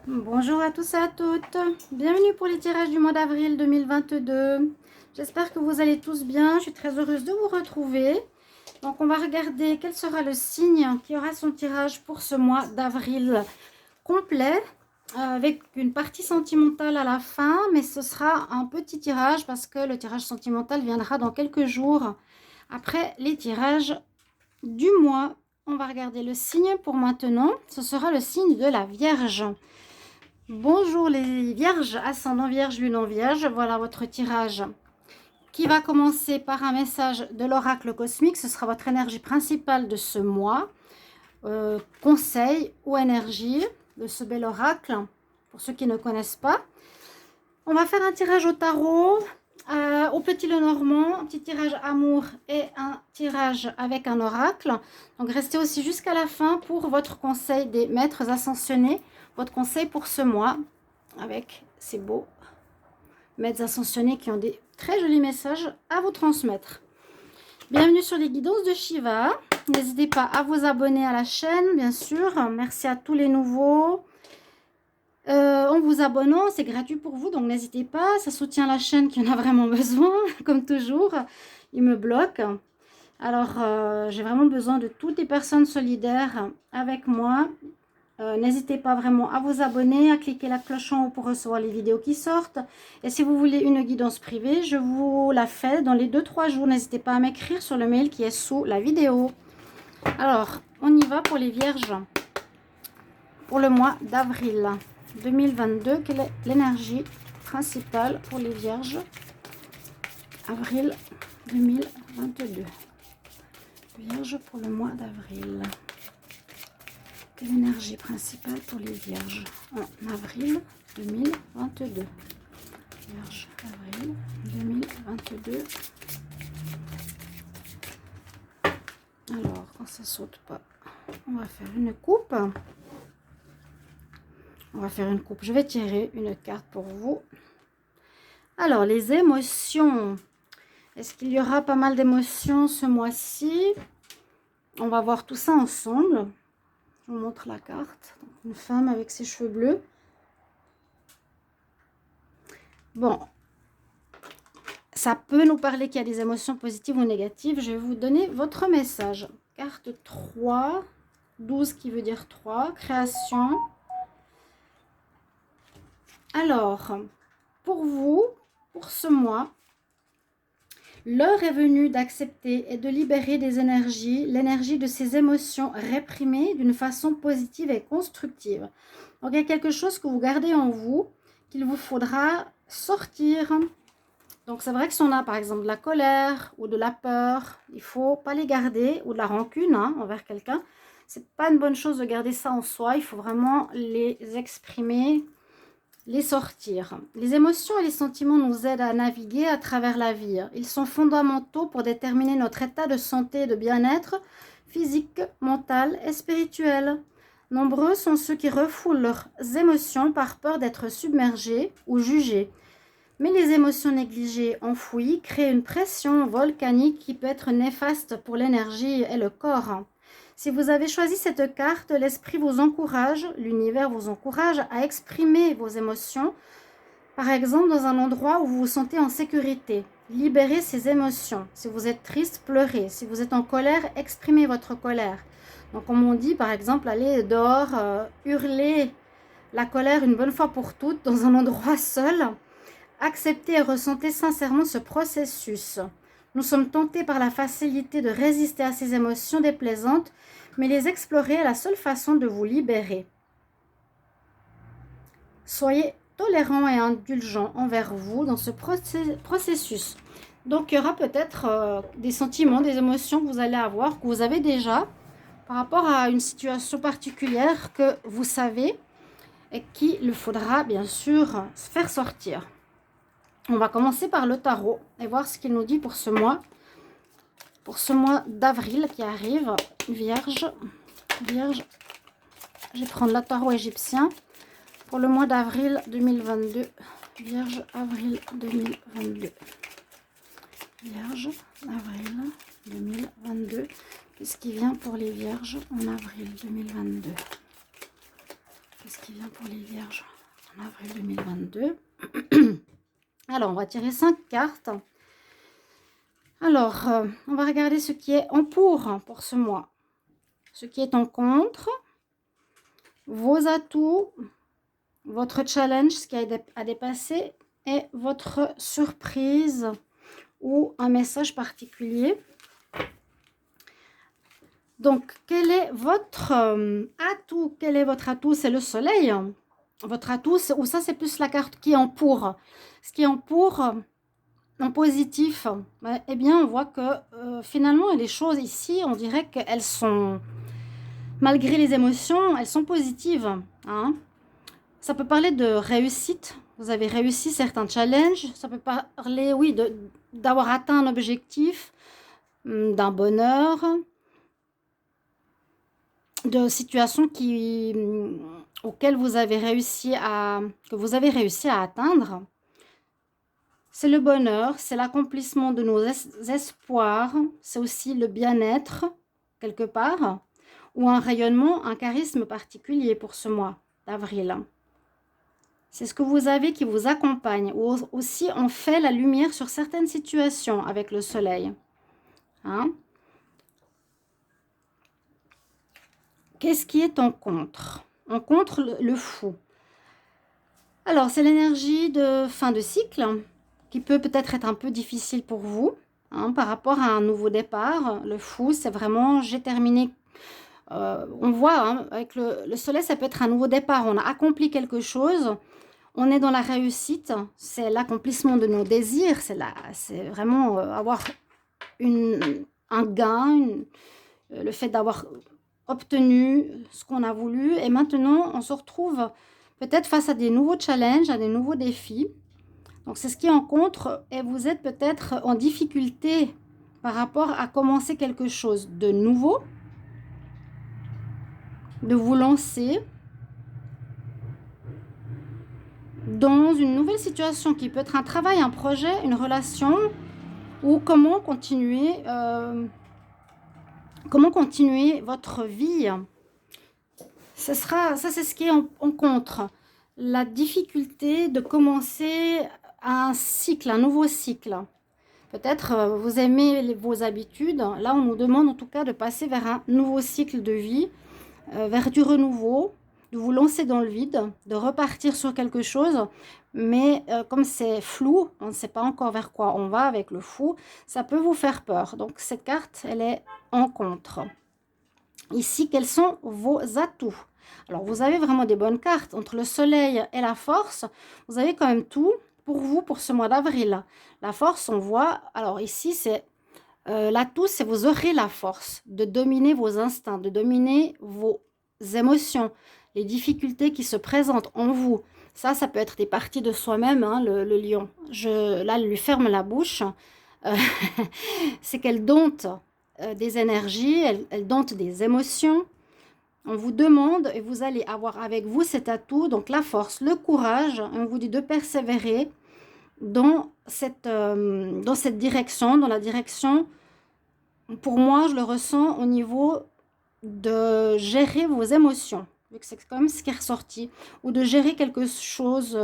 Bonjour à tous et à toutes, bienvenue pour les tirages du mois d'avril 2022. J'espère que vous allez tous bien, je suis très heureuse de vous retrouver. Donc on va regarder quel sera le signe qui aura son tirage pour ce mois d'avril complet, avec une partie sentimentale à la fin, mais ce sera un petit tirage parce que le tirage sentimental viendra dans quelques jours après les tirages du mois. On va regarder le signe pour maintenant, ce sera le signe de la Vierge. Bonjour les vierges, ascendant vierge, lune en vierge, voilà votre tirage qui va commencer par un message de l'oracle cosmique. Ce sera votre énergie principale de ce mois, conseil ou énergie de ce bel oracle, pour ceux qui ne connaissent pas. On va faire un tirage au tarot, au petit Lenormand, un petit tirage amour et un tirage avec un oracle. Donc restez aussi jusqu'à la fin pour votre conseil des maîtres ascensionnés, votre conseil pour ce mois, avec ces beaux maîtres ascensionnés qui ont des très jolis messages à vous transmettre. Bienvenue sur les guidances de Shiva. N'hésitez pas à vous abonner à la chaîne, bien sûr. Merci à tous les nouveaux. En vous abonnant, c'est gratuit pour vous, donc n'hésitez pas. Ça soutient la chaîne qui en a vraiment besoin, comme toujours. Il me bloque. Alors, j'ai vraiment besoin de toutes les personnes solidaires avec moi. N'hésitez pas vraiment à vous abonner, à cliquer la cloche en haut pour recevoir les vidéos qui sortent. Et si vous voulez une guidance privée, je vous la fais dans les 2-3 jours. N'hésitez pas à m'écrire sur le mail qui est sous la vidéo. Alors, on y va pour les vierges. Pour le mois d'avril 2022, quelle est l'énergie principale pour les vierges? Avril 2022. Vierges pour le mois d'avril. Quelle énergie principale pour les vierges en avril 2022? Vierge, avril 2022. Alors, quand ça saute pas, on va faire une coupe. On va faire une coupe. Je vais tirer une carte pour vous. Alors, les émotions. Est-ce qu'il y aura pas mal d'émotions ce mois-ci? On va voir tout ça ensemble. Je vous montre la carte. Donc, une femme avec ses cheveux bleus. Bon, ça peut nous parler qu'il y a des émotions positives ou négatives. Je vais vous donner votre message. Carte 3, 12 qui veut dire 3, création. Alors, pour vous, pour ce mois, l'heure est venue d'accepter et de libérer des énergies, l'énergie de ces émotions réprimées d'une façon positive et constructive. Donc, il y a quelque chose que vous gardez en vous, qu'il vous faudra sortir. Donc, c'est vrai que si on a par exemple de la colère ou de la peur, il ne faut pas les garder, ou de la rancune envers quelqu'un. C'est pas une bonne chose de garder ça en soi, il faut vraiment les exprimer, les sortir. Les émotions et les sentiments nous aident à naviguer à travers la vie. Ils sont fondamentaux pour déterminer notre état de santé et de bien-être physique, mental et spirituel. Nombreux sont ceux qui refoulent leurs émotions par peur d'être submergés ou jugés. Mais les émotions négligées, enfouies, créent une pression volcanique qui peut être néfaste pour l'énergie et le corps. Si vous avez choisi cette carte, l'esprit vous encourage, l'univers vous encourage à exprimer vos émotions, par exemple dans un endroit où vous vous sentez en sécurité. Libérez ces émotions. Si vous êtes triste, pleurez. Si vous êtes en colère, exprimez votre colère. Donc comme on dit, par exemple, allez dehors, hurler la colère une bonne fois pour toutes dans un endroit seul. Acceptez et ressentez sincèrement ce processus. Nous sommes tentés par la facilité de résister à ces émotions déplaisantes, mais les explorer est la seule façon de vous libérer. Soyez tolérants et indulgents envers vous dans ce processus. Donc, il y aura peut-être des sentiments, des émotions que vous allez avoir, que vous avez déjà, par rapport à une situation particulière que vous savez et qu'il faudra bien sûr faire sortir. On va commencer par le tarot et voir ce qu'il nous dit pour ce mois. Pour ce mois d'avril qui arrive. Vierge. Vierge. Je vais prendre le tarot égyptien. Pour le mois d'avril 2022. Vierge, avril 2022. Vierge, avril 2022. Qu'est-ce qui vient pour les vierges en avril 2022? Qu'est-ce qui vient pour les vierges en avril 2022? Alors, on va tirer 5 cartes. Alors, on va regarder ce qui est en pour ce mois. Ce qui est en contre, vos atouts, votre challenge, ce qui a à dépasser, et votre surprise ou un message particulier. Donc, quel est votre atout? Quel est votre atout? C'est le soleil. Votre atout, ou ça, c'est plus la carte qui est en pour. Ce qui est en pour, en positif, eh bien, on voit que finalement, les choses ici, on dirait qu'elles sont, malgré les émotions, elles sont positives. Hein. Ça peut parler de réussite. Vous avez réussi certains challenges. Ça peut parler, oui, d'avoir atteint un objectif, d'un bonheur, de situations auxquelles vous avez réussi que vous avez réussi à atteindre. C'est le bonheur, c'est l'accomplissement de nos espoirs, c'est aussi le bien-être, quelque part, ou un rayonnement, un charisme particulier pour ce mois d'avril. C'est ce que vous avez qui vous accompagne. Ou aussi, on fait la lumière sur certaines situations avec le soleil. Hein? Qu'est-ce qui est en contre? En contre, le fou. Alors, c'est l'énergie de fin de cycle qui peut-être être un peu difficile pour vous. Hein, par rapport à un nouveau départ, le fou, c'est vraiment j'ai terminé. On voit, hein, avec le soleil, ça peut être un nouveau départ. On a accompli quelque chose. On est dans la réussite, c'est l'accomplissement de nos désirs, c'est vraiment avoir un gain, le fait d'avoir obtenu ce qu'on a voulu. Et maintenant, on se retrouve peut-être face à des nouveaux challenges, à des nouveaux défis. Donc, c'est ce qui est en contre et vous êtes peut-être en difficulté par rapport à commencer quelque chose de nouveau, de vous lancer dans une nouvelle situation qui peut être un travail, un projet, une relation, ou comment continuer votre vie. Ça, c'est ce qui est en contre. La difficulté de commencer un cycle, un nouveau cycle. Peut-être vous aimez vos habitudes. Là, on nous demande en tout cas de passer vers un nouveau cycle de vie, vers du renouveau, de vous lancer dans le vide, de repartir sur quelque chose. Mais comme c'est flou, on ne sait pas encore vers quoi on va avec le fou, ça peut vous faire peur. Donc cette carte, elle est en contre. Ici, quels sont vos atouts? Alors, vous avez vraiment des bonnes cartes. Entre le soleil et la force, vous avez quand même tout pour vous pour ce mois d'avril. La force, on voit, alors ici, c'est l'atout, c'est vous aurez la force de dominer vos instincts, de dominer vos émotions, les difficultés qui se présentent en vous. Ça peut être des parties de soi-même, hein, le lion. Là, elle lui ferme la bouche. C'est qu'elle dompte des énergies, elle dompte des émotions. On vous demande, et vous allez avoir avec vous cet atout, donc la force, le courage. On vous dit de persévérer dans cette direction, dans la direction, pour moi, je le ressens au niveau de gérer vos émotions, vu que c'est quand même ce qui est ressorti, ou de gérer quelque chose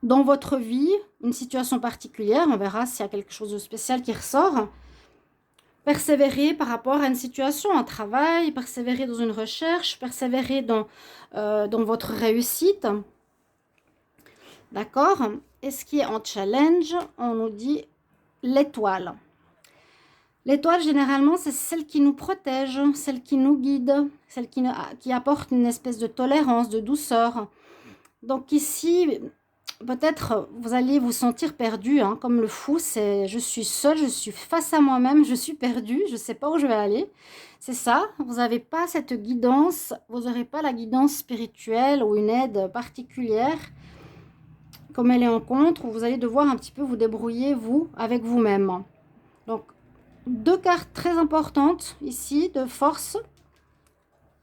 dans votre vie, une situation particulière. On verra s'il y a quelque chose de spécial qui ressort. Persévérer par rapport à une situation, un travail, persévérer dans une recherche, persévérer dans votre réussite. D'accord? Et ce qui est en challenge, on nous dit l'étoile. L'étoile, généralement, c'est celle qui nous protège, celle qui nous guide, celle qui apporte une espèce de tolérance, de douceur. Donc ici, peut-être vous allez vous sentir perdu, hein, comme le fou, c'est je suis seule, je suis face à moi-même, je suis perdue, je ne sais pas où je vais aller. C'est ça, vous n'avez pas cette guidance, vous n'aurez pas la guidance spirituelle ou une aide particulière, comme elle est en contre, vous allez devoir un petit peu vous débrouiller, vous, avec vous-même. Donc, deux cartes très importantes ici, de force.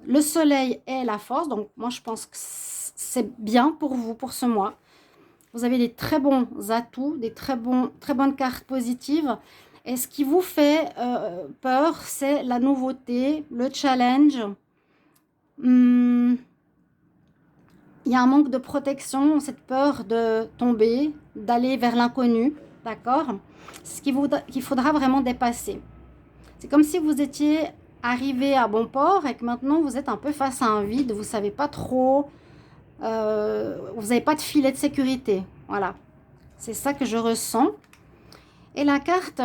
Le soleil et la force, donc moi je pense que c'est bien pour vous, pour ce mois. Vous avez des très bons atouts, des très bonnes cartes positives. Et ce qui vous fait peur, c'est la nouveauté, le challenge. il y a un manque de protection, cette peur de tomber, d'aller vers l'inconnu, d'accord? C'est ce qu'il faudra vraiment dépasser. C'est comme si vous étiez arrivé à bon port et que maintenant vous êtes un peu face à un vide, vous ne savez pas trop, vous n'avez pas de filet de sécurité. Voilà, c'est ça que je ressens. Et la carte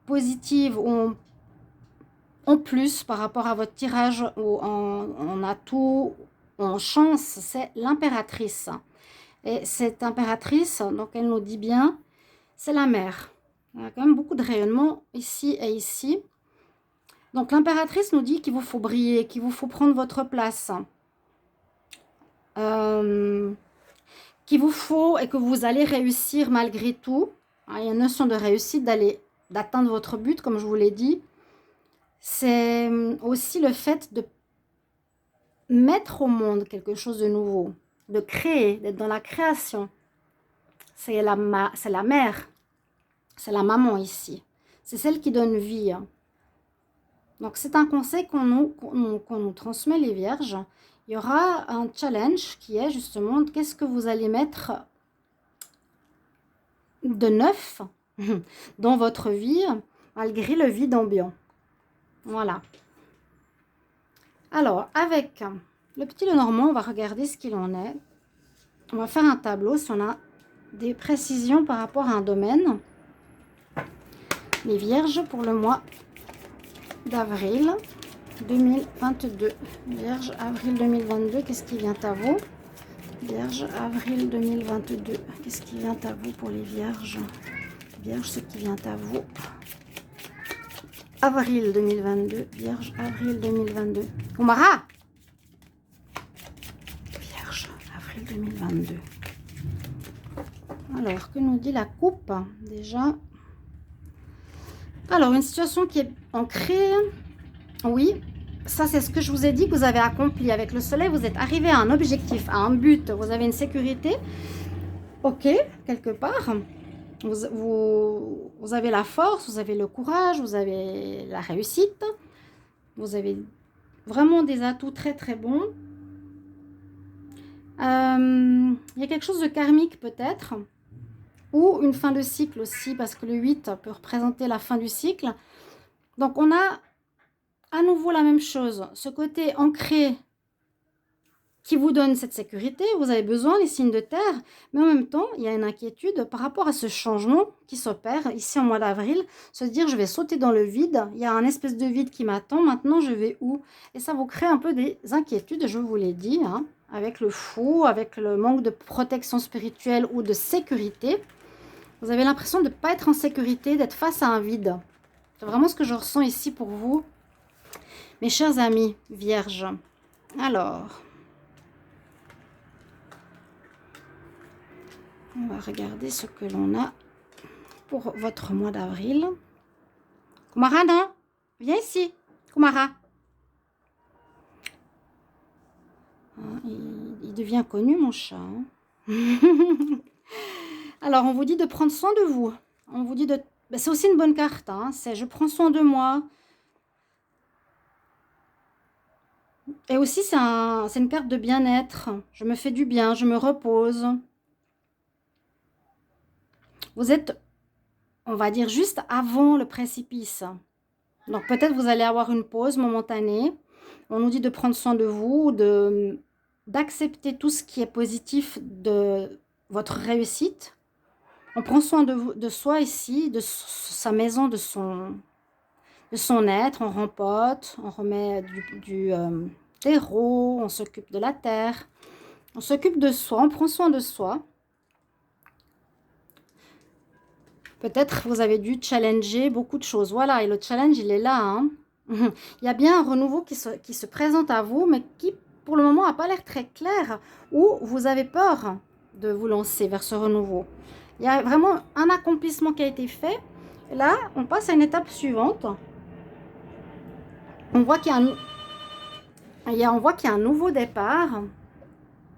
positive en plus par rapport à votre tirage ou en atout, en chance, c'est l'impératrice. Et cette impératrice, donc elle nous dit bien, c'est la mer. Il y a quand même beaucoup de rayonnement ici et ici. Donc l'impératrice nous dit qu'il vous faut briller, qu'il vous faut prendre votre place. Qu'il vous faut et que vous allez réussir malgré tout. Il y a une notion de réussite, d'atteindre votre but, comme je vous l'ai dit. C'est aussi le fait de mettre au monde quelque chose de nouveau, de créer, d'être dans la création. C'est la mère, c'est la maman ici. C'est celle qui donne vie. Donc c'est un conseil qu'on nous transmet les vierges. Il y aura un challenge qui est justement qu'est-ce que vous allez mettre de neuf dans votre vie malgré le vide ambiant. Voilà. Alors, avec le petit Lenormand, on va regarder ce qu'il en est. On va faire un tableau si on a des précisions par rapport à un domaine. Les vierges pour le mois d'avril 2022. Vierge, avril 2022, qu'est-ce qui vient à vous? Vierge, avril 2022, qu'est-ce qui vient à vous pour les vierges? Vierge, ce qui vient à vous. Avril 2022, Vierge, avril 2022. Oumara! Vierge, avril 2022. Alors, que nous dit la coupe? Déjà. Alors, une situation qui est ancrée. Oui, ça c'est ce que je vous ai dit que vous avez accompli. Avec le soleil, vous êtes arrivé à un objectif, à un but. Vous avez une sécurité. Ok, quelque part. Vous avez la force, vous avez le courage, vous avez la réussite, vous avez vraiment des atouts très très bons. Il y a quelque chose de karmique peut-être, ou une fin de cycle aussi, parce que le 8 peut représenter la fin du cycle. Donc on a à nouveau la même chose, ce côté ancré qui vous donne cette sécurité, vous avez besoin des signes de terre, mais en même temps, il y a une inquiétude par rapport à ce changement qui s'opère ici en mois d'avril, se dire je vais sauter dans le vide, il y a un espèce de vide qui m'attend, maintenant je vais où? Et ça vous crée un peu des inquiétudes, je vous l'ai dit, hein, avec le fou, avec le manque de protection spirituelle ou de sécurité. Vous avez l'impression de ne pas être en sécurité, d'être face à un vide. C'est vraiment ce que je ressens ici pour vous, mes chers amis vierges. Alors... on va regarder ce que l'on a pour votre mois d'avril. Kumara, non? Viens ici, Kumara. Il devient connu, mon chat. Alors, on vous dit de prendre soin de vous. On vous dit de... c'est aussi une bonne carte. Hein. C'est je prends soin de moi. Et aussi, c'est une carte de bien-être. Je me fais du bien, je me repose. Vous êtes, on va dire, juste avant le précipice. Donc, peut-être vous allez avoir une pause momentanée. On nous dit de prendre soin de vous, d'accepter tout ce qui est positif de votre réussite. On prend soin de soi ici, de sa maison, de son être. On rempote, on remet du terreau, on s'occupe de la terre. On s'occupe de soi, on prend soin de soi. Peut-être vous avez dû challenger beaucoup de choses. Voilà, et le challenge, il est là. Hein. Il y a bien un renouveau qui se présente à vous, mais qui, pour le moment, n'a pas l'air très clair. Ou vous avez peur de vous lancer vers ce renouveau. Il y a vraiment un accomplissement qui a été fait. Et là, on passe à une étape suivante. On voit qu'il y a un nouveau départ.